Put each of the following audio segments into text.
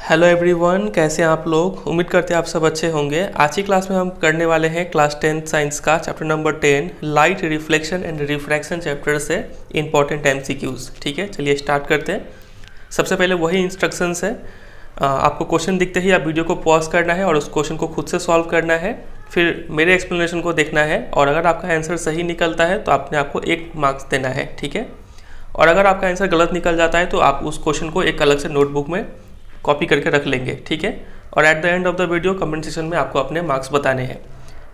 Hello everyone, कैसे हैं आप लोग। उम्मीद करते हैं आप सब अच्छे होंगे। आज की क्लास में हम करने वाले हैं क्लास 10 साइंस का chapter number 10 light reflection and refraction chapter से इंपॉर्टेंट एमसीक्यूज। ठीक है, चलिए स्टार्ट करते हैं। सबसे पहले वही इंस्ट्रक्शंस है, आपको क्वेश्चन दिखते ही आप वीडियो को पॉज करना है और उस क्वेश्चन को खुद से सॉल्व करना है, फिर मेरे एक्सप्लेनेशन को देखना है और अगर आपका आंसर सही निकलता है तो आपने आपको 1 मार्क्स देना है। ठीक है, और अगर आपका आंसर गलत निकल जाता है तो आप उस क्वेश्चन को एक अलग से नोटबुक में कॉपी करके रख लेंगे। ठीक है, और at the end of the video comment section में आपको अपने मार्क्स बताने हैं।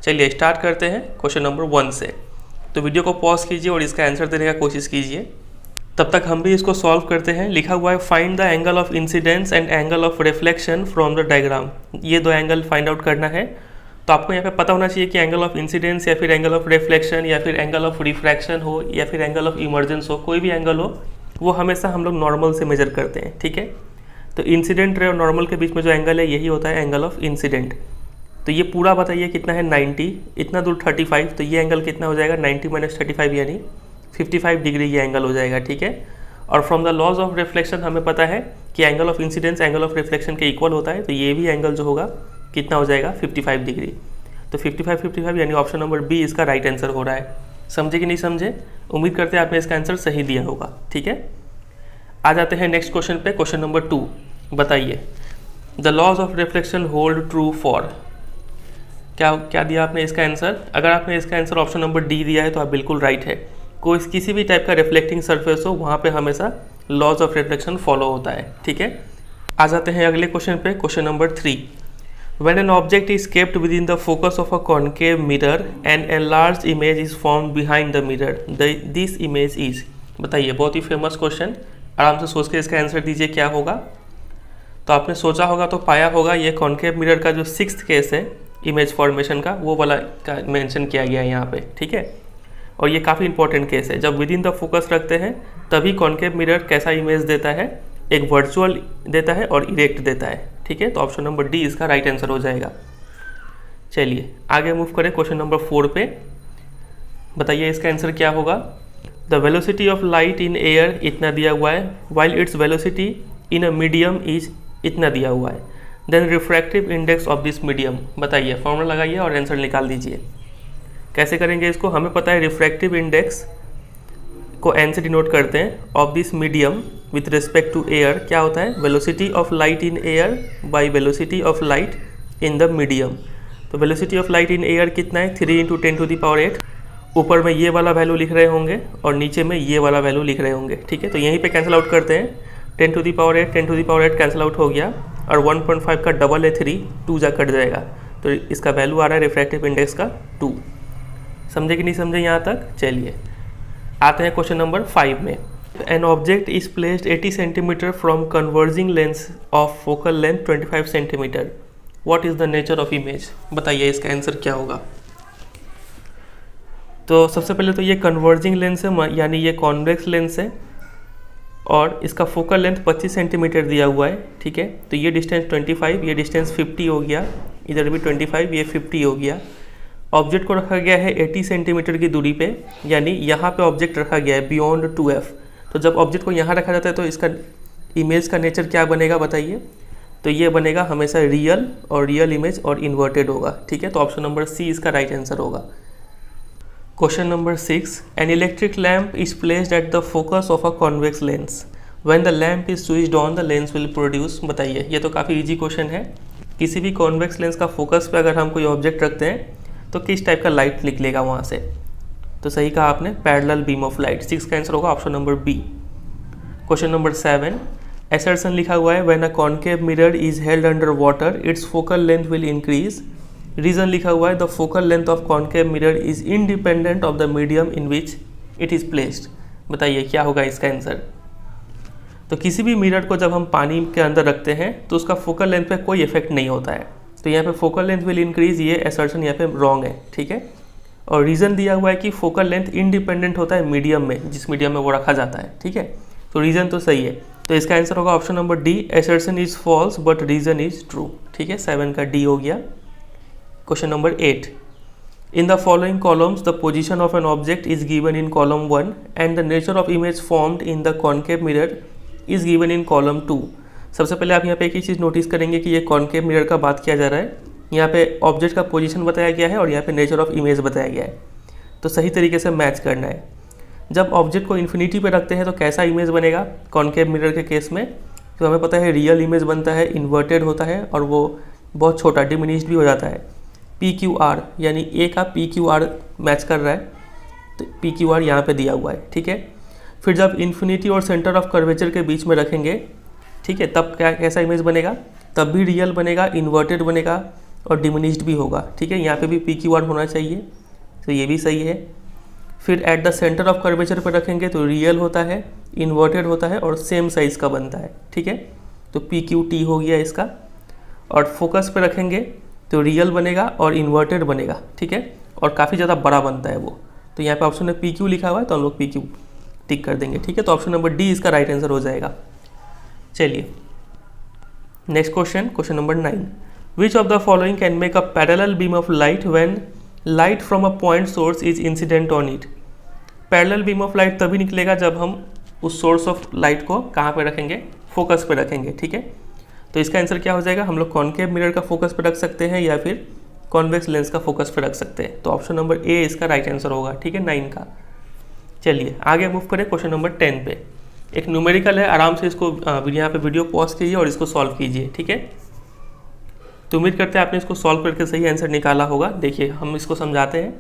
चलिए स्टार्ट करते हैं क्वेश्चन नंबर 1 से। तो वीडियो को पॉज कीजिए और इसका आंसर देने का कोशिश कीजिए। तब तक हम भी इसको सॉल्व करते हैं। लिखा हुआ है find the angle of incidence and angle of reflection from the diagram. ये 2 एंगल फाइंड आउट करना है। तो आपको यहाँ पे पता होना चाहिए कि एंगल ऑफ इंसिडेंस या फिर एंगल ऑफ रिफ्लेक्शन या फिर एंगल ऑफ रिफ्रैक्शन हो या फिर एंगल ऑफ इमर्जेंस हो, कोई भी एंगल हो, वो हमेशा हम लोग नॉर्मल से मेजर करते हैं। ठीक है, तो इंसिडेंट रे और नॉर्मल के बीच में जो एंगल है यही होता है एंगल ऑफ इंसिडेंट। तो ये पूरा बताइए कितना है 90, इतना दूर 35, तो ये एंगल कितना हो जाएगा 90 - 35 यानी 55 डिग्री ये एंगल हो जाएगा। ठीक है, और from the laws of reflection हमें पता है कि angle of incidence angle of reflection के इक्वल होता है, तो ये भी एंगल जो होगा कितना हो जाएगा 55 डिग्री। तो 55 यानी ऑप्शन नंबर बी इसका राइट आंसर हो रहा है। समझे कि नहीं समझे? उम्मीद करते हैं आपने इसका आंसर सही दिया होगा। ठीक है, आ जाते हैं नेक्स्ट क्वेश्चन पे। क्वेश्चन नंबर 2 बताइए the laws of reflection hold true for. क्या दिया आपने इसका आंसर? अगर आपने इसका आंसर ऑप्शन नंबर डी दिया है तो आप बिल्कुल राइट है। किसी भी टाइप का रिफ्लेक्टिंग सरफेस हो वहाँ पे हमेशा लॉज ऑफ रिफ्लेक्शन फॉलो होता है। ठीक है, आ जाते हैं अगले क्वेश्चन पे। Question number 3 When an object is kept within the focus of a concave mirror and a large image is formed behind the mirror, this image is। बताइए, बहुत ही फेमस क्वेश्चन। आराम से सोच के इसका आंसर दीजिए क्या होगा। तो आपने सोचा होगा तो पाया होगा ये कॉन्केव मिरर का जो 6th केस है इमेज फॉर्मेशन का, वो वाला का मेंशन किया गया है यहाँ पे। ठीक है, और ये काफ़ी इंपॉर्टेंट केस है। जब विद इन द फोकस रखते हैं तभी कॉन्केव मिरर कैसा इमेज देता है, एक वर्चुअल देता है और इरेक्ट देता है। ठीक है, तो ऑप्शन नंबर डी इसका राइट आंसर हो जाएगा। चलिए आगे मूव करें क्वेश्चन नंबर 4 पे। बताइए इसका आंसर क्या होगा। The velocity of light in air इतना दिया हुआ है, while its velocity in a medium is इतना दिया हुआ है। Then refractive index of this medium. बताइए, फॉर्मूला लगाइए और आंसर निकाल दीजिए। कैसे करेंगे इसको? हमें पता है रिफ्रैक्टिव इंडेक्स को एन से डिनोट करते हैं, of this medium with respect to air क्या होता है, velocity of light in air by velocity of light in the medium. तो velocity of light in air कितना है 3 × 10⁸। ऊपर में ये वाला वैल्यू लिख रहे होंगे और नीचे में ये वाला वैल्यू लिख रहे होंगे। ठीक है, तो यहीं पे कैंसिल आउट करते हैं। 10⁸ कैंसिल आउट हो गया और 1.5 का डबल है 3, 2 जा कट जाएगा, तो इसका वैल्यू आ रहा है रिफ्रैक्टिव इंडेक्स का 2। समझे कि नहीं समझे यहाँ तक? चलिए आते हैं क्वेश्चन नंबर 5 में। N object is placed 80 centimetre from converging lens of focal length 25 centimetre, what is the nature of image. बताइए इसका आंसर क्या होगा। तो सबसे पहले तो ये कन्वर्जिंग लेंस है, यानी ये कॉन्वेक्स लेंस है और इसका फोकल लेंथ 25 सेंटीमीटर दिया हुआ है। ठीक है, तो ये डिस्टेंस 25, ये डिस्टेंस 50 हो गया, इधर भी 25, ये 50 हो गया। ऑब्जेक्ट को रखा गया है 80 सेंटीमीटर की दूरी पे, यानी यहाँ पे ऑब्जेक्ट रखा गया है बियॉन्ड 2f। तो जब ऑब्जेक्ट को यहाँ रखा जाता है तो इसका इमेज का नेचर क्या बनेगा बताइए। तो ये बनेगा हमेशा रियल, और रियल इमेज और इन्वर्टेड होगा। ठीक है, तो ऑप्शन नंबर सी इसका राइट आंसर होगा। Question number 6 an electric lamp is placed at the focus of a convex lens, when the lamp is switched on the lens will produce. बताइए, ये तो काफ़ी इजी क्वेश्चन है। किसी भी कॉन्वेक्स लेंस का फोकस पे अगर हम कोई ऑब्जेक्ट रखते हैं तो किस टाइप का लाइट निकलेगा वहाँ से। तो सही कहा आपने, पैरेलल बीम ऑफ लाइट। 6 का आंसर होगा option number B. Question number 7 assertion लिखा हुआ है when a concave mirror is held under water its focal length will increase. Reason लिखा हुआ है the focal length of concave mirror is independent of the medium in which it is placed. बताइए क्या होगा इसका आंसर। तो किसी भी मिरर को जब हम पानी के अंदर रखते हैं तो उसका फोकल लेंथ पे कोई इफेक्ट नहीं होता है। तो यहाँ पे फोकल लेंथ विल इंक्रीज, ये असर्शन यहाँ पे रॉन्ग है। ठीक है, और रीज़न दिया हुआ है कि फोकल लेंथ इंडिपेंडेंट होता है मीडियम में, जिस मीडियम में वो रखा जाता है। ठीक है, तो रीज़न तो सही है, तो इसका आंसर होगा option number D, assertion is false but reason is true. ठीक है, 7 का डी हो गया। Question number 8 in the following columns the position of an object is given in column 1 and the nature of image formed in the concave mirror is given in column 2। सबसे पहले आप यहाँ पे एक ही चीज़ नोटिस करेंगे कि ये कॉनकेव मिरर का बात किया जा रहा है। यहाँ पे ऑब्जेक्ट का पोजीशन बताया गया है और यहाँ पे नेचर ऑफ इमेज बताया गया है, तो सही तरीके से मैच करना है। जब ऑब्जेक्ट को इन्फिनिटी पे रखते हैं तो कैसा इमेज बनेगा कॉनकेव मिरर के केस में, तो हमें पता है रियल इमेज बनता है, इन्वर्टेड होता है और वो बहुत छोटा डिमिनिश्ड भी हो जाता है। PQR यानी ए का PQR मैच कर रहा है, तो PQR यहाँ पे दिया हुआ है, ठीक है। फिर जब इन्फिनिटी और सेंटर ऑफ कर्वेचर के बीच में रखेंगे, ठीक है, तब क्या कैसा इमेज बनेगा, तब भी रियल बनेगा, इन्वर्टेड बनेगा और डिमिनिश्ड भी होगा, ठीक है। यहाँ पे भी PQR होना चाहिए, तो ये भी सही है। फिर at the centre of curvature पर रखेंगे तो रियल होता है, इन्वर्टेड होता है और सेम साइज़ का बनता है, ठीक है, तो PQT हो गया इसका। और फोकस पे रखेंगे तो रियल बनेगा और इन्वर्टेड बनेगा, ठीक है, और काफ़ी ज़्यादा बड़ा बनता है वो, तो यहाँ पे ऑप्शन में PQ लिखा हुआ है तो हम लोग PQ टिक कर देंगे, ठीक है। तो ऑप्शन नंबर डी इसका राइट आंसर हो जाएगा। चलिए next question, question number 9, which of the following can make a parallel beam of light when light from a point source is incident on it. Parallel beam of light तभी निकलेगा जब हम उस source of light को कहाँ पे रखेंगे, focus पे रखेंगे, ठीक है। तो इसका आंसर क्या हो जाएगा, हम लोग कॉनकेव मिरर का फोकस पे रख सकते हैं या फिर कॉन्वेक्स लेंस का फोकस पे रख सकते हैं, तो ऑप्शन नंबर ए इसका राइट आंसर होगा, ठीक है, 9 का। चलिए आगे मूव करें क्वेश्चन नंबर 10 पे। एक न्यूमेरिकल है, आराम से इसको यहाँ पे वीडियो पॉज कीजिए और इसको सॉल्व कीजिए, ठीक है। तो उम्मीद करते हैं आपने इसको सॉल्व करके सही आंसर निकाला होगा। देखिए हम इसको समझाते हैं।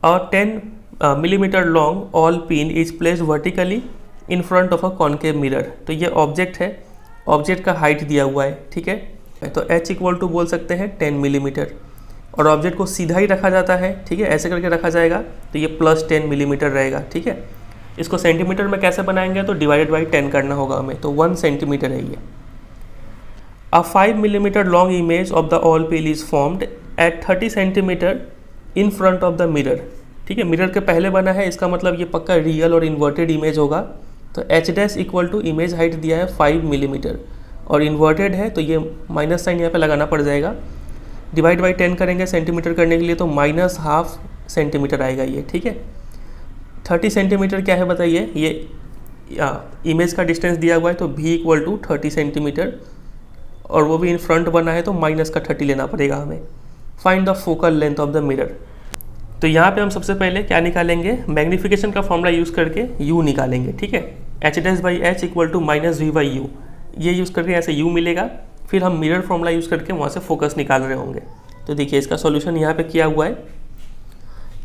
और 10 millimetre long all pin is placed vertically in front of a concave mirror. तो ये ऑब्जेक्ट है, ऑब्जेक्ट का हाइट दिया हुआ है, ठीक है, तो H इक्वल टू बोल सकते हैं 10 मिलीमीटर, और ऑब्जेक्ट को सीधा ही रखा जाता है, ठीक है, ऐसे करके रखा जाएगा तो ये प्लस 10 मिलीमीटर रहेगा, ठीक है। इसको सेंटीमीटर में कैसे बनाएंगे, तो डिवाइडेड बाई 10 करना होगा हमें, तो 1 सेंटीमीटर है ये। A 5 millimeter long image of the all peel is formed at 30 centimeter in front of the mirror। ठीक है, मिरर के पहले बना है, इसका मतलब ये पक्का रियल और इन्वर्टेड इमेज होगा। तो H dash equal to image height दिया है 5 मिलीमीटर और इन्वर्टेड है, तो ये माइनस साइन यहाँ पे लगाना पड़ जाएगा। डिवाइड बाई 10 करेंगे सेंटीमीटर करने के लिए, तो -½ सेंटीमीटर आएगा ये, ठीक है। 30 सेंटीमीटर क्या है बताइए, ये इमेज का डिस्टेंस दिया हुआ है, तो V इक्वल टू 30 सेंटीमीटर और वो भी इन फ्रंट बना है तो माइनस का 30 लेना पड़ेगा हमें। Find the focal length of the mirror. तो यहाँ पे हम सबसे पहले क्या निकालेंगे, मैग्नीफिकेशन का फॉर्मूला यूज़ करके U निकालेंगे, ठीक है। H dash by H equal to -V by U, ये यूज़ करके ऐसे U मिलेगा। फिर हम मिरर फॉर्मूला यूज़ करके वहाँ से फोकस निकाल रहे होंगे। तो देखिए इसका सॉल्यूशन यहाँ पे किया हुआ है,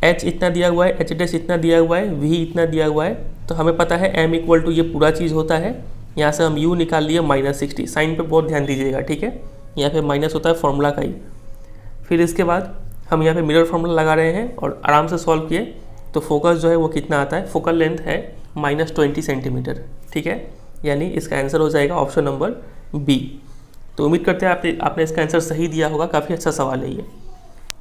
H इतना दिया हुआ है, H डैश इतना दिया हुआ है, V इतना दिया हुआ है, तो हमें पता है M इक्वल टू ये पूरा चीज़ होता है। यहाँ से हम U निकाल लिए -60, साइन पे बहुत ध्यान दीजिएगा, ठीक है, यहाँ पे माइनस होता है फॉर्मूला का ही। फिर इसके बाद हम यहाँ पे मिरर फॉर्मूला लगा रहे हैं और आराम से सॉल्व किए, तो फोकस जो है वो कितना आता है, फोकल लेंथ है -20 सेंटीमीटर, ठीक है, यानी इसका आंसर हो जाएगा ऑप्शन नंबर B। तो उम्मीद करते हैं आपने इसका आंसर सही दिया होगा, काफ़ी अच्छा सवाल है ये।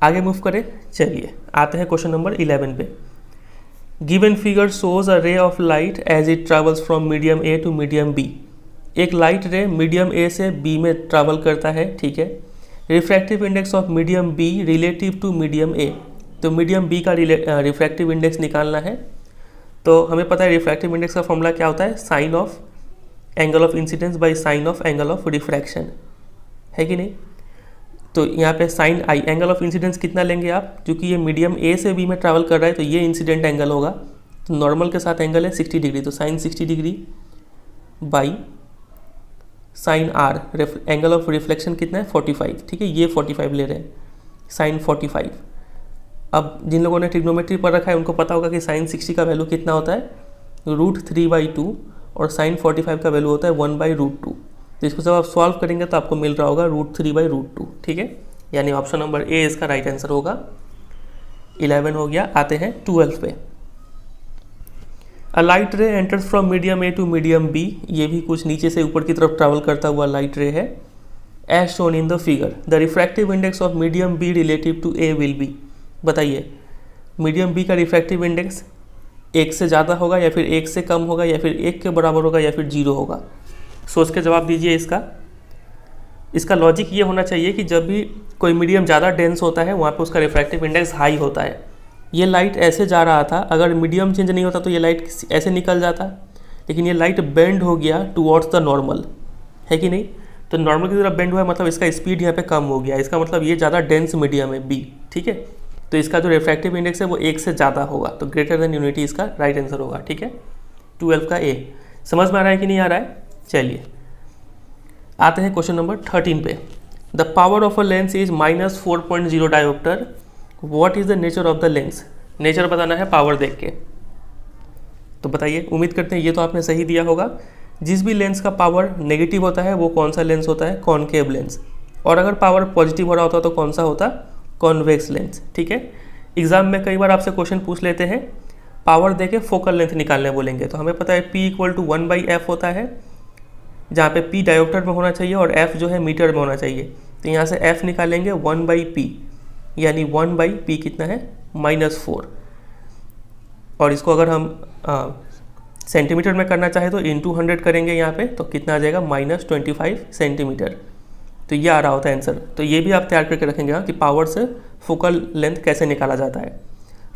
आगे मूव करें, चलिए आते हैं क्वेश्चन नंबर 11 पे। Given figure shows a ray of light as it travels from medium A to medium B। एक लाइट रे मीडियम A से B में ट्रैवल करता है, ठीक है। Refractive index of medium B relative to medium A। तो medium B का refractive index निकालना है। तो हमें पता है रिफ्रैक्टिव इंडेक्स का फॉर्मूला क्या होता है, sine of angle of incidence by sine of angle of refraction, है कि नहीं। तो यहाँ पे sine I, angle of incidence कितना लेंगे आप, क्योंकि ये मीडियम A से B में ट्रैवल कर रहा है तो ये इंसिडेंट एंगल होगा। तो नॉर्मल के साथ एंगल है 60 डिग्री, तो sine 60 degree by sine R, angle of reflection कितना है 45, ठीक है, ये 45 ले रहे हैं, साइन 45। अब जिन लोगों ने ट्रिग्नोमेट्री पर रखा है उनको पता होगा कि साइन 60 का वैल्यू कितना होता है, √3/2 और साइन 45 का वैल्यू होता है 1/√2। तो इसको जब आप सॉल्व करेंगे तो आपको मिल रहा होगा √3/√2, ठीक है, यानी ऑप्शन नंबर ए इसका राइट आंसर होगा। 11 हो गया, आते हैं 12 पे। A light ray enters from medium A to medium B। ये भी कुछ नीचे से ऊपर की तरफ ट्रैवल करता हुआ लाइट रे है, as shown in the figure. The refractive index of medium B relative to A will be. बताइए मीडियम B का रिफ्रैक्टिव इंडेक्स 1 से ज़्यादा होगा या फिर 1 से कम होगा या फिर 1 के बराबर होगा या फिर 0 होगा। सोच के जवाब दीजिए इसका लॉजिक ये होना चाहिए कि जब भी कोई मीडियम ज़्यादा डेंस होता है वहाँ पे उसका रिफ्रैक्टिव इंडेक्स हाई होता है। ये लाइट ऐसे जा रहा था, अगर मीडियम चेंज नहीं होता तो ये लाइट ऐसे निकल जाता, लेकिन ये लाइट बेंड हो गया टुवर्ड्स द नॉर्मल, है कि नहीं। तो नॉर्मल की तरफ बेंड हुआ है मतलब इसका स्पीड यहाँ पे कम हो गया, इसका मतलब ये ज़्यादा डेंस मीडियम है बी, ठीक है। तो इसका जो रिफ्रैक्टिव इंडेक्स है वो 1 से ज़्यादा होगा, तो ग्रेटर देन यूनिटी इसका राइट आंसर होगा, ठीक है। 12 का ए। समझ में आ रहा है कि नहीं आ रहा है। चलिए आते हैं क्वेश्चन नंबर 13 पे। The power of a lens is -4.0 dioptre, what is the nature of the lens. Nature बताना है पावर देख के। तो बताइए, उम्मीद करते हैं ये तो आपने सही दिया होगा। जिस भी लेंस का पावर नेगेटिव होता है वो कौन सा लेंस होता है, कॉनकेव लेंस। और अगर पावर पॉजिटिव हो रहा होता तो कौन सा होता, कॉन्वेक्स लेंस, ठीक है। एग्जाम में कई बार आपसे क्वेश्चन पूछ लेते हैं, पावर देके फोकल लेंथ निकालने बोलेंगे, तो हमें पता है P = 1/f होता है, जहाँ पे P डायोप्टर में होना चाहिए और F जो है मीटर में होना चाहिए। तो यहाँ से F निकालेंगे 1/P, यानी 1/P कितना है, -4। और इसको अगर हम सेंटीमीटर में करना चाहे तो × 100 करेंगे यहाँ पे, तो कितना आ जाएगा, -25 सेंटीमीटर। तो ये आ रहा होता है आंसर। तो ये भी आप तैयार करके रखेंगे हाँ, कि पावर से फोकल लेंथ कैसे निकाला जाता है।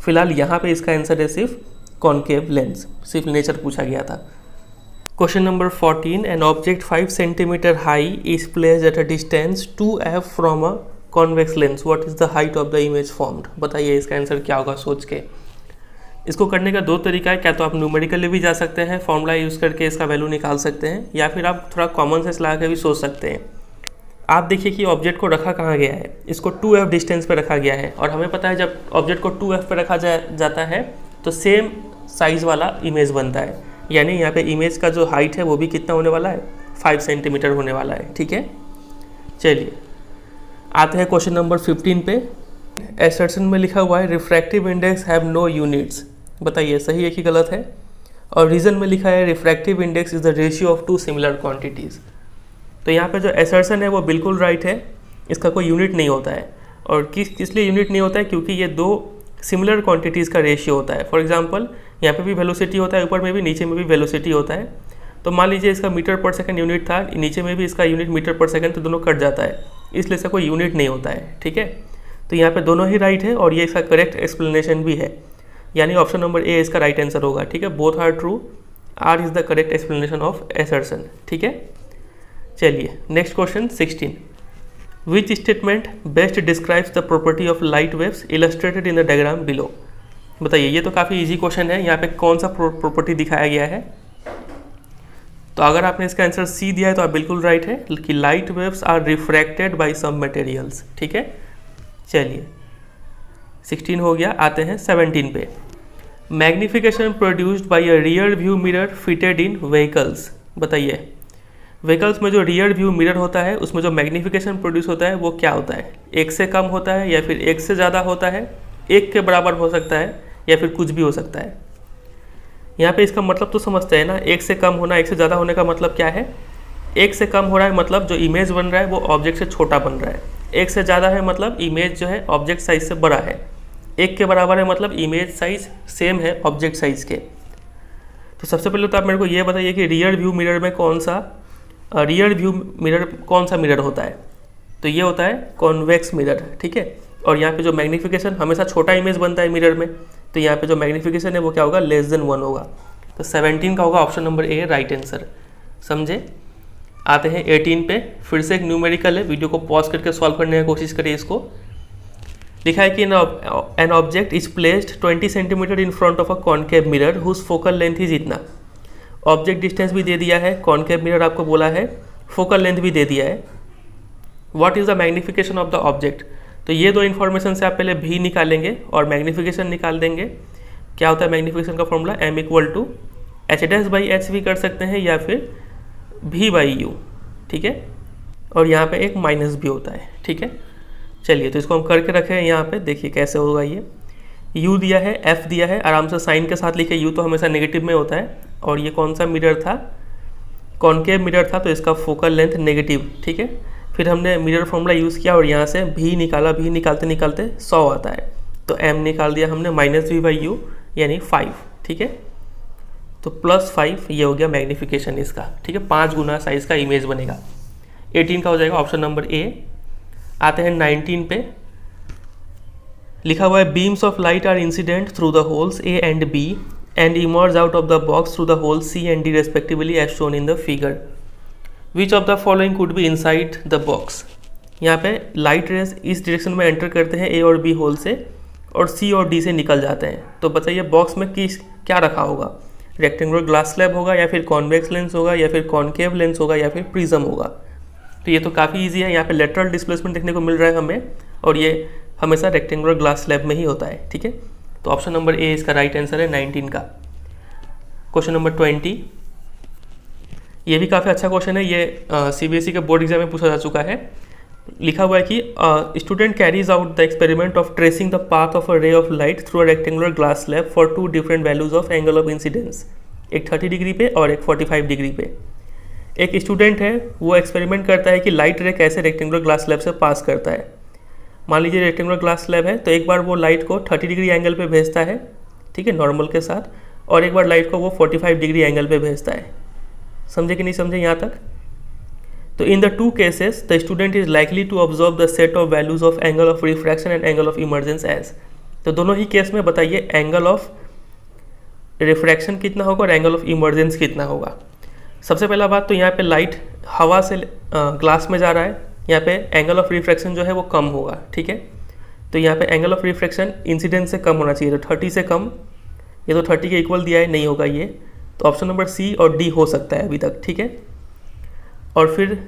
फिलहाल यहाँ पे इसका आंसर है सिर्फ कॉनकेव लेंस, सिर्फ नेचर पूछा गया था। Question number 14, an object 5 centimetre high is placed at a distance 2f from a convex lens, what is the height of the image formed. बताइए इसका आंसर क्या होगा सोच के। इसको करने का 2 तरीका है, क्या तो आप न्यूमेरिकली भी जा सकते हैं, फॉर्मूला यूज़ करके इसका वैल्यू निकाल सकते हैं, या फिर आप थोड़ा कॉमन सेंस लगा के भी सोच सकते हैं। आप देखिए कि ऑब्जेक्ट को रखा कहाँ गया है, इसको 2f डिस्टेंस पे रखा गया है, और हमें पता है जब ऑब्जेक्ट को 2f पे रखा जाता है तो सेम साइज़ वाला इमेज बनता है, यानी यहाँ पे इमेज का जो हाइट है वो भी कितना होने वाला है, 5 सेंटीमीटर होने वाला है, ठीक है। चलिए आते हैं क्वेश्चन नंबर 15 पे। एसर्शन में लिखा हुआ है refractive index have no units, बताइए सही है कि गलत है। और रीजन में लिखा है refractive index is the ratio of 2 similar quantities. तो यहाँ पे जो एसर्शन है वो बिल्कुल राइट है, इसका कोई यूनिट नहीं होता है। और किस लिए यूनिट नहीं होता है, क्योंकि ये 2 सिमिलर क्वांटिटीज़ का रेशियो होता है। फॉर एग्जांपल यहाँ पे भी वेलोसिटी होता है, ऊपर में भी नीचे में भी वेलोसिटी होता है। तो मान लीजिए इसका मीटर पर सेकंड यूनिट था, नीचे में भी इसका यूनिट मीटर पर सेकंड, तो दोनों कट जाता है, इसलिए इसका कोई यूनिट नहीं होता है, ठीक है। तो यहाँ पे दोनों ही राइट है और ये इसका करेक्ट एक्सप्लेनेशन भी है, यानी ऑप्शन नंबर ए इसका राइट आंसर होगा, ठीक है। Both are true, R is the correct explanation of assertion, ठीक है। चलिए next question 16, which statement best describes the property of light waves illustrated in the diagram below. बताइए, ये तो काफ़ी इजी क्वेश्चन है, यहाँ पे कौन सा प्रॉपर्टी दिखाया गया है। तो अगर आपने इसका आंसर सी दिया है तो आप बिल्कुल राइट है कि light waves are refracted by some materials, ठीक है। चलिए 16 हो गया, आते हैं 17 पे। Magnification produced by a rear view mirror fitted in vehicles. बताइए व्हीकल्स में जो रियर व्यू मिरर होता है उसमें जो मैग्निफिकेशन प्रोड्यूस होता है वो क्या होता है, 1 से कम होता है या फिर 1 से ज़्यादा होता है, 1 के बराबर हो सकता है या फिर कुछ भी हो सकता है। यहाँ पे इसका मतलब तो समझते हैं ना, 1 से कम होना 1 से ज़्यादा होने का मतलब क्या है, 1 से कम हो रहा है मतलब जो इमेज बन रहा है वो ऑब्जेक्ट से छोटा बन रहा है, 1 से ज़्यादा है मतलब इमेज जो है ऑब्जेक्ट साइज से बड़ा है, 1 के बराबर है मतलब इमेज साइज सेम है ऑब्जेक्ट साइज के। तो सबसे पहले तो आप मेरे को ये बताइए कि रियर व्यू मिरर में कौन सा मिरर होता है। तो ये होता है कॉन्वेक्स मिरर, ठीक है। और यहाँ पे जो मैग्निफिकेशन, हमेशा छोटा इमेज बनता है मिरर में, तो यहाँ पे जो मैग्निफिकेशन है वो क्या होगा, <1 होगा। तो 17 का होगा ऑप्शन नंबर ए राइट आंसर, समझे। आते हैं 18 पे, फिर से एक न्यूमेरिकल है, वीडियो को पॉज करके सॉल्व करने की कोशिश करिए। इसको लिखा है कि an object is placed 20 centimetre in front of a concave mirror whose focal length is इतना। ऑब्जेक्ट डिस्टेंस भी दे दिया है, कॉनकेव मिरर आपको बोला है, फोकल लेंथ भी दे दिया है। What is the magnification of the object. तो ये 2 इन्फॉर्मेशन से आप पहले भी निकालेंगे और मैग्निफिकेशन निकाल देंगे। क्या होता है मैग्निफिकेशन का फॉर्मूला, m = h'/h भी कर सकते हैं या फिर v/u, ठीक है। और यहाँ पे एक माइनस भी होता है, ठीक है। चलिए तो इसको हम करके रखे हैं यहाँ पे, देखिए कैसे होगा। ये u दिया है, f दिया है, आराम से साइन के साथ लिखे, u तो हमेशा नेगेटिव में होता है। और ये कौन सा मिरर था, कॉनकेव मिरर था, तो इसका फोकल लेंथ नेगेटिव, ठीक है। फिर हमने मिरर फॉर्मूला यूज़ किया और यहाँ से भी निकाला, भी निकालते निकालते 100 आता है, तो m निकाल दिया हमने -v/u यानी 5, ठीक है। तो +5 ये हो गया मैग्निफिकेशन इसका, ठीक है। 5 गुना साइज का इमेज बनेगा। 18 का हो जाएगा ऑप्शन नंबर ए। आते हैं 19 पे, लिखा हुआ है beams of light are incident through the holes A and B and emerge out of the box through the hole C and D respectively as shown in the figure. Which of the following could be inside the box. यहाँ पे light rays इस direction में enter करते हैं ए और B whole से और सी और डी से निकल जाते हैं। तो बताइए बॉक्स में क्या रखा होगा, रेक्टेंगुलर ग्लास स्लैब होगा या फिर कॉन्वेक्स लेंस होगा या फिर कॉनकेव लेंस होगा या फिर प्रिज्म होगा। तो ये तो काफ़ी इजी है, यहाँ पे लेटरल डिस्प्लेसमेंट देखने को मिल रहा है हमें और ये हमेशा रेक्टेंगुलर ग्लास स्लैब में ही होता है। ठीक है, तो ऑप्शन नंबर ए इसका राइट आंसर है 19 का। क्वेश्चन नंबर 20, ये भी काफ़ी अच्छा क्वेश्चन है, ये CBSE के बोर्ड एग्जाम में पूछा जा चुका है। लिखा हुआ है कि student carries out the experiment of tracing the path of a ray of light through a rectangular glass slab for 2 different values of angle of incidence, एक 30 डिग्री पे और एक 45 डिग्री पे। एक स्टूडेंट है वो एक्सपेरिमेंट करता है कि लाइट रे कैसे रेक्टेंगुलर ग्लास स्लैब से पास करता है। मान लीजिए रेक्टेंगुलर ग्लास स्लैब है, तो एक बार वो लाइट को 30 डिग्री एंगल पे भेजता है, ठीक है, नॉर्मल के साथ, और एक बार लाइट को वो 45 डिग्री एंगल पे भेजता है। समझे कि नहीं समझे यहाँ तक? तो in the 2 cases the student is likely to observe the set of values of angle of refraction and angle of emergence as. तो दोनों ही केस में बताइए एंगल ऑफ रिफ्रैक्शन कितना होगा और एंगल ऑफ इमर्जेंस कितना होगा। सबसे पहला बात तो यहाँ पे लाइट हवा से ग्लास में जा रहा है, यहाँ पे एंगल ऑफ रिफ्रैक्शन जो है वो कम होगा। ठीक है, तो यहाँ पे एंगल ऑफ रिफ्रैक्शन इंसिडेंस से कम होना चाहिए, तो 30 से कम, ये तो 30 के इक्वल दिया है, नहीं होगा ये, तो ऑप्शन नंबर सी और डी हो सकता है अभी तक। ठीक है, और फिर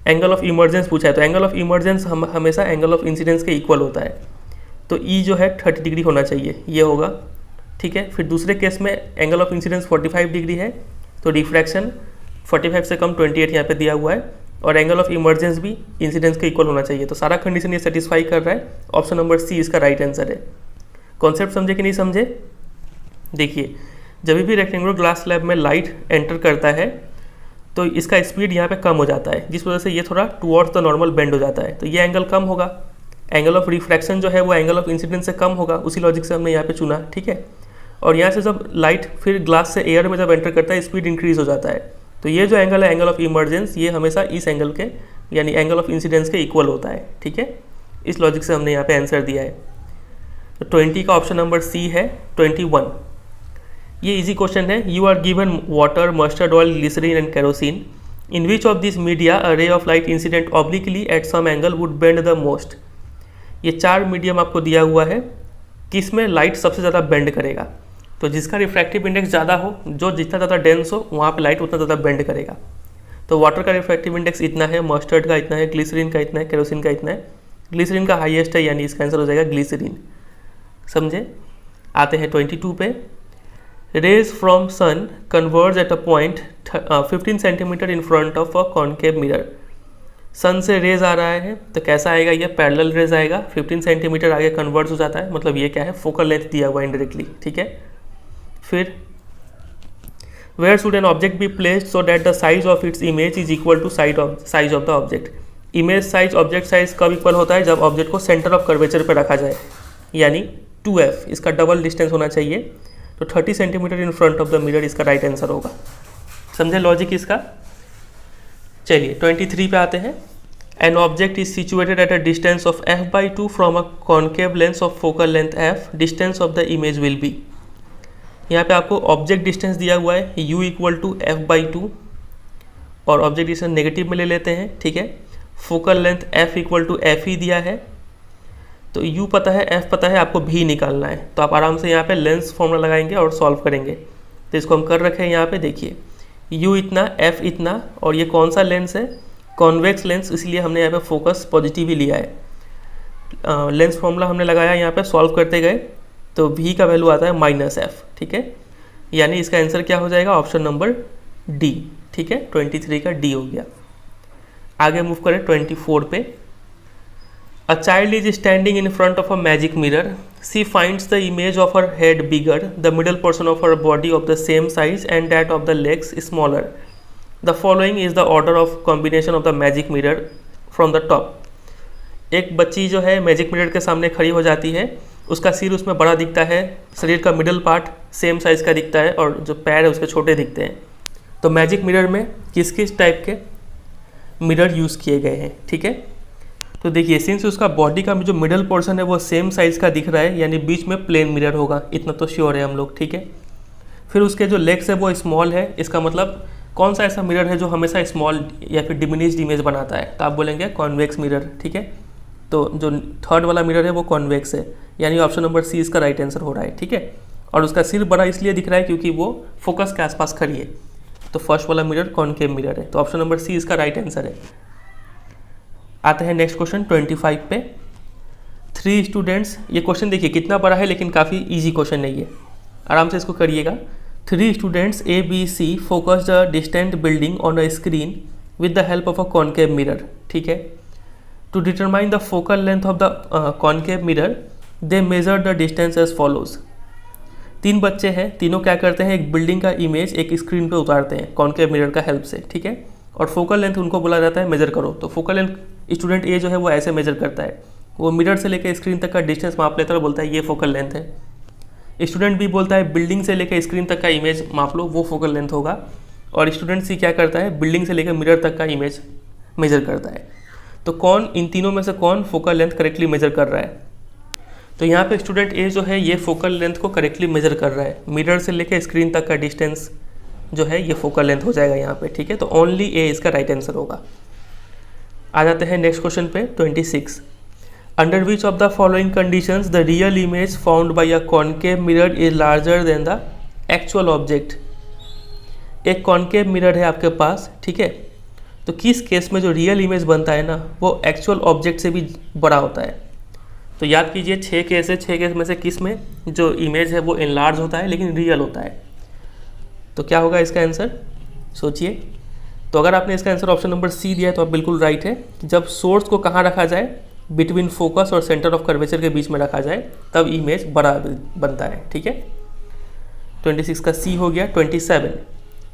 एंगल ऑफ इमर्जेंस पूछा है, तो एंगल ऑफ इमर्जेंस हमेशा एंगल ऑफ इंसिडेंस के इक्वल होता है, तो ई जो है 30 डिग्री होना चाहिए, ये होगा। ठीक है, फिर दूसरे केस में एंगल ऑफ इंसिडेंस 45 डिग्री है, तो रिफ्रैक्शन 45 से कम 28 यहाँ पे दिया हुआ है, और एंगल ऑफ इमर्जेंस भी इंसिडेंस के इक्वल होना चाहिए। तो सारा कंडीशन ये सेटिस्फाई कर रहा है, ऑप्शन नंबर सी इसका राइट आंसर है। कॉन्सेप्ट समझे कि नहीं समझे? देखिए, जब भी रेक्टेंगुलर ग्लास स्लैब में लाइट एंटर करता है तो इसका स्पीड यहाँ पे कम हो जाता है, जिस वजह से ये थोड़ा टुवर्ड्स द नॉर्मल बेंड हो जाता है, तो ये एंगल कम होगा। एंगल ऑफ रिफ्रैक्शन जो है वो एंगल ऑफ इंसिडेंस से कम होगा, उसी लॉजिक से हमने यहाँ पे चुना। ठीक है, और यहाँ से जब लाइट फिर ग्लास से एयर में जब एंटर करता है स्पीड इंक्रीज हो जाता है, तो ये जो एंगल है एंगल ऑफ इमर्जेंस, ये हमेशा इस एंगल के यानी एंगल ऑफ इंसिडेंस के इक्वल होता है। ठीक है, इस लॉजिक से हमने यहाँ पे आंसर दिया है। तो 20 का ऑप्शन नंबर सी है। 21, ये इजी क्वेश्चन है। You are given water, mustard oil, glycerine and kerosene. In which of this media a ray of light incident obliquely at some angle would bend the most. ये 4 medium आपको दिया हुआ है, किसमें light सबसे ज़्यादा bend करेगा। तो जिसका रिफ्रैक्टिव इंडेक्स ज़्यादा हो, जो जितना ज़्यादा डेंस हो, वहाँ पे लाइट उतना ज़्यादा बेंड करेगा। तो वाटर का रिफ्रैक्टिव इंडेक्स इतना है, मस्टर्ड का इतना है, ग्लिसरीन का इतना है, केरोसिन का इतना है। ग्लिसरीन का हाईएस्ट है, यानी इसका आंसर हो जाएगा ग्लिसरीन। समझे? आते हैं 22 पे। Rays from sun converge at a point 15 centimetre in front of a concave mirror. Sun से रेज आ रहा है तो कैसा आएगा, ये पैरेलल रेज आएगा, 15 सेंटीमीटर आगे कन्वर्ज हो जाता है, मतलब ये क्या है, फोकल लेंथ दिया हुआ इनडायरेक्टली। ठीक है, फिर where should an object be placed so that the size of its image is equal to size of the object. Image size object size कब इक्वल होता है, जब ऑब्जेक्ट को सेंटर ऑफ कर्वेचर पर रखा जाए, यानी 2f, इसका डबल डिस्टेंस होना चाहिए। तो 30 centimetre in front of the mirror इसका राइट आंसर होगा। समझे लॉजिक इसका? चलिए 23 पे आते हैं। N object is situated at a distance of f/2 from a concave lens of focal length f, distance of the image will be. यहाँ पे आपको ऑब्जेक्ट डिस्टेंस दिया हुआ है u इक्वल टू f/2, और ऑब्जेक्ट डिस्टेंस नेगेटिव में ले लेते हैं। ठीक है, focal length f equal to f ही दिया है, तो u पता है, f पता है, आपको v निकालना है। तो आप आराम से यहाँ पे लेंस फॉर्मूला लगाएंगे और सॉल्व करेंगे। तो इसको हम कर रखे हैं यहाँ पे, देखिए u इतना, f इतना, और ये कौन सा लेंस है, कॉन्वेक्स लेंस, इसलिए हमने यहाँ पे फोकस पॉजिटिव ही लिया है। लेंस फॉर्मूला हमने लगाया, यहाँ पे सॉल्व करते गए, तो v का वैल्यू आता है -f। ठीक है, यानी इसका आंसर क्या हो जाएगा, ऑप्शन नंबर डी। ठीक है, 23 का डी हो गया। आगे मूव करें 24 पे। A child is standing in front of a magic mirror. She finds the image of her head bigger, the middle portion of her body of the same size, and that of the legs smaller. The following is the order of combination of the magic mirror from the top. एक बच्ची जो है magic mirror के सामने खड़ी हो जाती है, उसका सिर उसमें बड़ा दिखता है, शरीर का मिडल पार्ट सेम साइज़ का दिखता है, और जो पैर है उसके छोटे दिखते हैं। तो मैजिक मिरर में किस किस टाइप के मिरर यूज़ किए गए हैं। ठीक है, तो देखिए सिंस उसका बॉडी का जो मिडल पोर्शन है वो सेम साइज़ का दिख रहा है, यानी बीच में प्लेन मिरर होगा, इतना तो श्योर है हम लोग। ठीक है, फिर उसके जो लेग्स है वो स्मॉल है, इसका मतलब कौन सा ऐसा मिरर है जो हमेशा स्मॉल या फिर डिमिनिश्ड इमेज बनाता है? तो आप बोलेंगे कॉन्वेक्स मिरर, ठीक है। तो जो थर्ड वाला मिरर है वो कॉन्वेक्स है, यानी ऑप्शन नंबर सी इसका राइट आंसर हो रहा है, ठीक है। और उसका सिर बड़ा इसलिए दिख रहा है क्योंकि वो फोकस के आसपास खड़ी है। तो फर्स्ट वाला मिरर कॉनकेव मिरर है, तो ऑप्शन नंबर सी इसका राइट आंसर है। आते हैं नेक्स्ट क्वेश्चन 25 पे। 3 स्टूडेंट्स, ये क्वेश्चन देखिए कितना बड़ा है लेकिन काफ़ी इजी क्वेश्चन नहीं है, आराम से इसको करिएगा। 3 students A B C focused a distant building on a screen with the help of a concave mirror, ठीक है। To determine the focal length of the concave mirror they measure the distance as follows. 3 बच्चे हैं, तीनों क्या करते हैं, एक building का इमेज एक स्क्रीन पे उतारते हैं कॉनकेव मिरर का हेल्प से, ठीक है। और फोकल लेंथ उनको बोला जाता है मेजर करो। तो फोकल लेंथ स्टूडेंट ए जो है वो ऐसे मेजर करता है, वो मिरर से लेकर स्क्रीन तक का डिस्टेंस माप लेता है और बोलता है ये फोकल लेंथ है। स्टूडेंट बी बोलता है बिल्डिंग से लेकर स्क्रीन तक का इमेज माप लो, वो फोकल लेंथ होगा। और स्टूडेंट सी क्या करता है, बिल्डिंग से लेकर मिरर तक का इमेज मेजर करता है। तो कौन इन तीनों में से कौन फोकल लेंथ करेक्टली मेजर कर रहा है? तो यहाँ पे स्टूडेंट ए जो है ये फोकल लेंथ को करेक्टली मेजर कर रहा है, मिरर से लेकर स्क्रीन तक का डिस्टेंस जो है ये फोकल लेंथ हो जाएगा यहाँ पे, ठीक है। तो ओनली ए इसका राइट आंसर होगा। आ जाते हैं नेक्स्ट क्वेश्चन पे 26। Under which of the following conditions the real image found by a concave mirror is larger than the actual object. एक कॉनकेव मिरर है आपके पास, ठीक है। तो किस केस में जो रियल इमेज बनता है ना वो एक्चुअल ऑब्जेक्ट से भी बड़ा होता है? तो याद कीजिए 6 केस है, 6 केस में से किस में जो इमेज है वो इनलार्ज होता है लेकिन रियल होता है? तो क्या होगा इसका आंसर, सोचिए। तो अगर आपने इसका आंसर ऑप्शन नंबर सी दिया है तो आप बिल्कुल राइट है। जब सोर्स को कहाँ रखा जाए, बिटवीन फोकस और सेंटर ऑफ कर्वेचर के बीच में रखा जाए तब इमेज बड़ा बनता है, ठीक है। 26 का सी हो गया। 27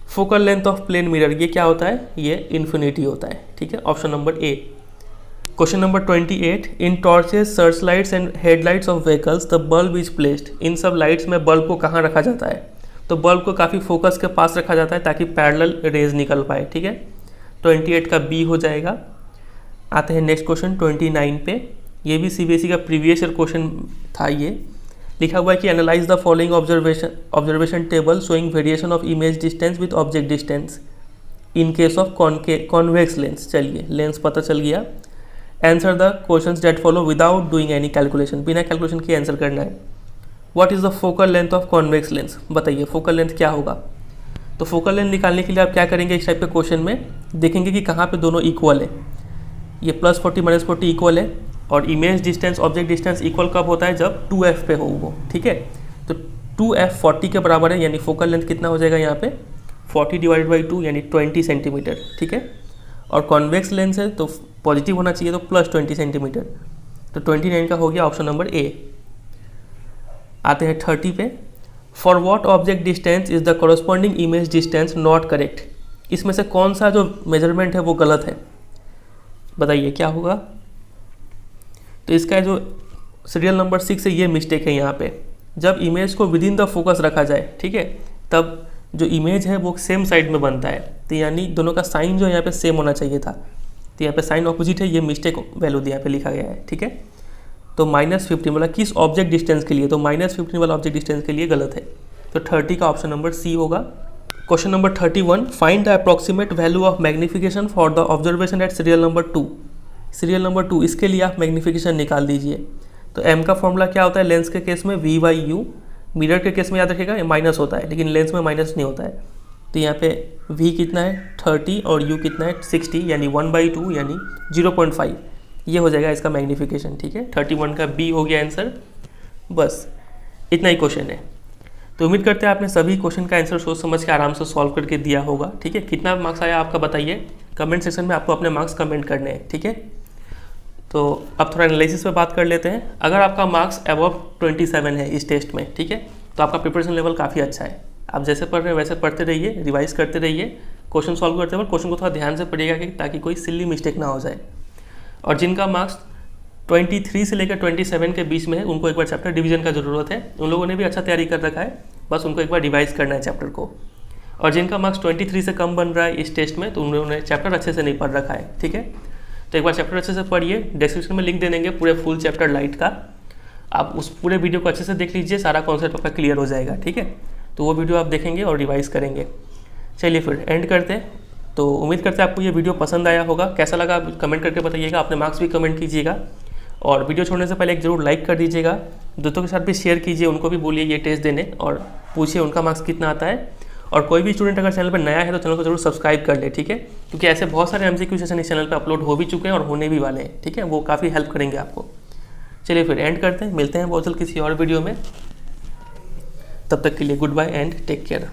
focal length of plane mirror, ये क्या होता है, ये इन्फिनिटी होता है, ठीक है। Option number A. Question number 28 in torches, search lights and headlights of vehicles the bulb is placed. इन सब लाइट्स में बल्ब को कहाँ रखा जाता है? तो बल्ब को काफ़ी फोकस के पास रखा जाता है ताकि पैरेलल रेज निकल पाए, ठीक है। 28 का बी हो जाएगा। आते हैं नेक्स्ट क्वेश्चन 29 पे। ये भी सीबीएसई का प्रीवियस ईयर क्वेश्चन था। ये लिखा हुआ है कि analyse the following observation table showing variation of image distance with object distance in case of convex lens. चलिए लेंस पता चल गया। Answer the questions that follow without doing any calculation, बिना कैलकुलेशन के आंसर करना है। What is the focal length of convex lens, बताइए focal length क्या होगा? तो फोकल लेंथ निकालने के लिए आप क्या करेंगे, इस टाइप के क्वेश्चन में देखेंगे कि कहाँ पे दोनों इक्वल है। ये +40 -40 इक्वल है और image distance object distance equal कब होता है, जब 2f पे हो वो, ठीक है। तो 2f 40 के बराबर है, यानी फोकल लेंथ कितना हो जाएगा यहाँ पे 40 डिवाइडेड बाई 2 यानी 20 सेंटीमीटर, ठीक है। और कॉन्वेक्स लेंस है तो पॉजिटिव होना चाहिए, तो +20 सेंटीमीटर, तो 29 का हो गया ऑप्शन नंबर ए। आते हैं 30 पे। For what object distance is the corresponding image distance not correct. इसमें से कौन सा जो मेजरमेंट है वो गलत है, बताइए क्या होगा? तो इसका जो सीरियल नंबर 6 है ये मिस्टेक है यहाँ पे। जब इमेज को विद इन द फोकस रखा जाए, ठीक है, तब जो इमेज है वो सेम साइड में बनता है, तो यानी दोनों का साइन जो यहाँ पे सेम होना चाहिए था, तो यहाँ पे साइन ऑपोजिट है, ये मिस्टेक वैल्यू यहाँ पे लिखा गया है, ठीक है। तो -15 मतलब किस ऑब्जेक्ट डिस्टेंस के लिए, तो -15 वाला ऑब्जेक्ट डिस्टेंस के लिए गलत है। तो 30 का ऑप्शन नंबर सी होगा। Question number 31 find the approximate value of magnification for the observation at serial number 2। Serial number 2 इसके लिए आप मैग्निफिकेशन निकाल दीजिए। तो m का फॉर्मूला क्या होता है लेंस के केस में, v/u। मिरर के केस में याद रखिएगा माइनस होता है, लेकिन लेंस में माइनस नहीं होता है। तो यहाँ पे v कितना है 30 और u कितना है 60, यानी 1/2 यानी 0.5, ये हो जाएगा इसका मैग्निफिकेशन, ठीक है। 31 का बी हो गया आंसर। बस इतना ही क्वेश्चन है। तो उम्मीद करते हैं आपने सभी क्वेश्चन का आंसर सोच समझ के आराम से सॉल्व करके दिया होगा, ठीक है। कितना मार्क्स आया आपका बताइए, कमेंट सेक्शन में आपको अपने मार्क्स कमेंट करने हैं, ठीक है। तो अब थोड़ा एनालिसिस पे बात कर लेते हैं। अगर आपका मार्क्स अबव 27 है इस टेस्ट में, ठीक है, तो आपका प्रिपरेशन लेवल काफ़ी अच्छा है। आप जैसे पढ़ रहे हैं वैसे पढ़ते रहिए, रिवाइज करते रहिए, क्वेश्चन सॉल्व करते हुए क्वेश्चन को थोड़ा ध्यान से पढ़िएगा ताकि कोई सिली मिस्टेक ना हो जाए। और जिनका मार्क्स 23 से लेकर 27 के बीच में है उनको एक बार चैप्टर डिवीजन का ज़रूरत है। उन लोगों ने भी अच्छा तैयारी कर रखा है, बस उनको एक बार रिवाइज करना है चैप्टर को। और जिनका मार्क्स 23 से कम बन रहा है इस टेस्ट में, तो उन लोगों ने चैप्टर अच्छे से नहीं पढ़ रखा है, ठीक है। तो एक बार चैप्टर अच्छे से पढ़िए, डिस्क्रिप्शन में लिंक दे देंगे पूरे फुल चैप्टर लाइट का, आप उस पूरे वीडियो को अच्छे से देख लीजिए, सारा कॉन्सेप्ट आपका क्लियर हो जाएगा, ठीक है। तो वो वीडियो आप देखेंगे और रिवाइज करेंगे। चलिए फिर एंड करते हैं। तो उम्मीद करते हैं आपको ये वीडियो पसंद आया होगा। कैसा लगा आप कमेंट करके बताइएगा, अपने मार्क्स भी कमेंट कीजिएगा और वीडियो छोड़ने से पहले एक ज़रूर लाइक कर दीजिएगा। दोस्तों के साथ भी शेयर कीजिए, उनको भी बोलिए ये टेस्ट देने और पूछिए उनका मार्क्स कितना आता है। और कोई भी स्टूडेंट अगर चैनल पर नया है तो चैनल को जरूर सब्सक्राइब कर ले, ठीक है, क्योंकि ऐसे बहुत सारे MCQ सेशन इस चैनल पर अपलोड हो भी चुके हैं और होने भी वाले हैं, ठीक है, वो काफ़ी हेल्प करेंगे आपको। चलिए फिर एंड करते हैं, मिलते हैं बहुत जल्द किसी और वीडियो में। तब तक के लिए goodbye and take care.